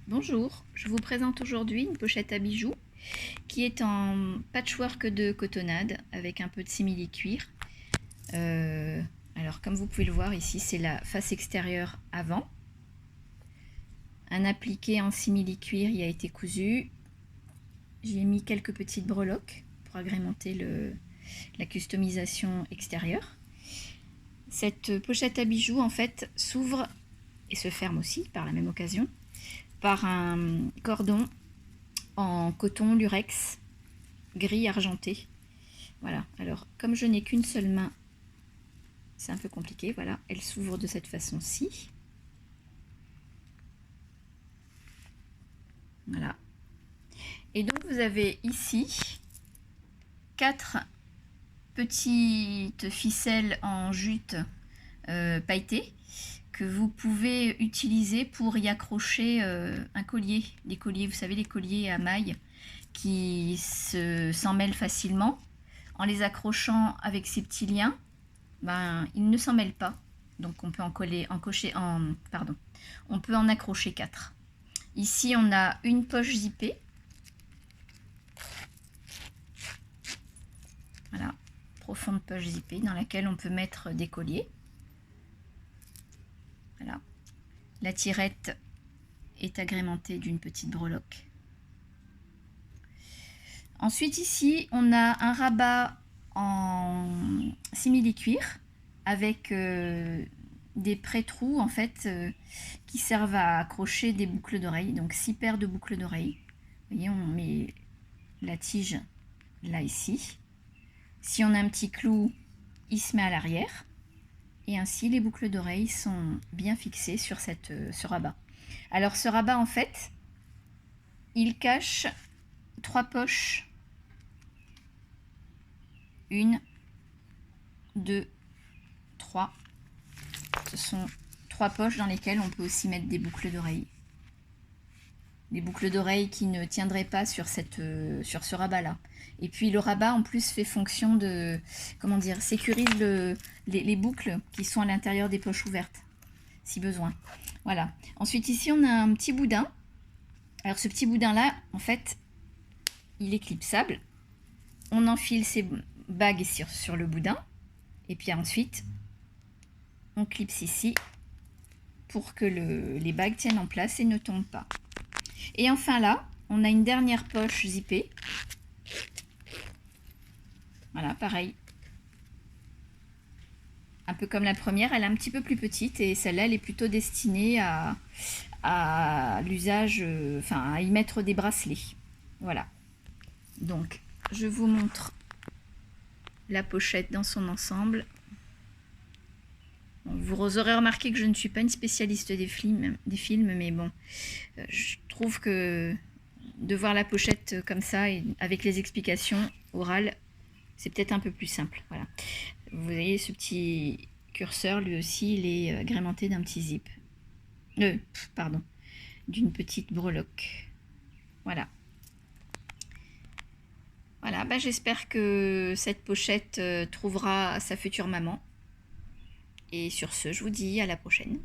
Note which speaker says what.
Speaker 1: Bonjour, je vous présente aujourd'hui une pochette à bijoux qui est en patchwork de cotonnade avec un peu de simili-cuir. Alors comme vous pouvez le voir ici, c'est la face extérieure avant. Un appliqué en simili-cuir y a été cousu. J'y ai mis quelques petites breloques pour agrémenter la customisation extérieure. Cette pochette à bijoux en fait s'ouvre et se ferme aussi par la même occasion par un cordon en coton lurex gris argenté. Voilà, alors comme je n'ai qu'une seule main, c'est un peu compliqué. Voilà, elle s'ouvre de cette façon-ci. Voilà. Et donc vous avez ici 4 petites ficelles en jute pailletée que vous pouvez utiliser pour y accrocher un collier. Les colliers, vous savez, les colliers à mailles qui s'en mêlent facilement. En les accrochant avec ces petits liens, ben, ils ne s'en mêlent pas. Donc on peut on peut en accrocher 4. Ici on a une poche zippée. Voilà, profonde poche zippée dans laquelle on peut mettre des colliers. Voilà. La tirette est agrémentée d'une petite breloque. Ensuite ici on a un rabat en simili-cuir avec des pré-trous en fait qui servent à accrocher des boucles d'oreilles, donc 6 paires de boucles d'oreilles. Vous voyez, on met la tige là ici. Si on a un petit clou, il se met à l'arrière. Et ainsi, les boucles d'oreilles sont bien fixées sur ce rabat. Alors, ce rabat, en fait, il cache 3 poches. 1, 2, 3. Ce sont 3 poches dans lesquelles on peut aussi mettre des boucles d'oreilles. Des boucles d'oreilles qui ne tiendraient pas sur ce rabat-là. Et puis le rabat en plus fait fonction de, comment dire, sécurise les boucles qui sont à l'intérieur des poches ouvertes, si besoin. Voilà. Ensuite ici on a un petit boudin. Alors ce petit boudin-là, en fait, il est clipsable. On enfile ses bagues sur le boudin. Et puis ensuite, on clipse ici pour que les bagues tiennent en place et ne tombent pas. Et enfin là, on a une dernière poche zippée. Voilà, pareil. Un peu comme la première, elle est un petit peu plus petite et celle-là, elle est plutôt destinée à l'usage, enfin à y mettre des bracelets. Voilà. Donc, je vous montre la pochette dans son ensemble. Vous aurez remarqué que je ne suis pas une spécialiste des films, mais bon, je trouve que de voir la pochette comme ça et avec les explications orales, c'est peut-être un peu plus simple. Voilà. Vous voyez ce petit curseur, lui aussi, il est agrémenté d'un petit zip. Pardon, d'une petite breloque. Voilà. Voilà, bah, j'espère que cette pochette trouvera sa future maman. Et sur ce, je vous dis à la prochaine.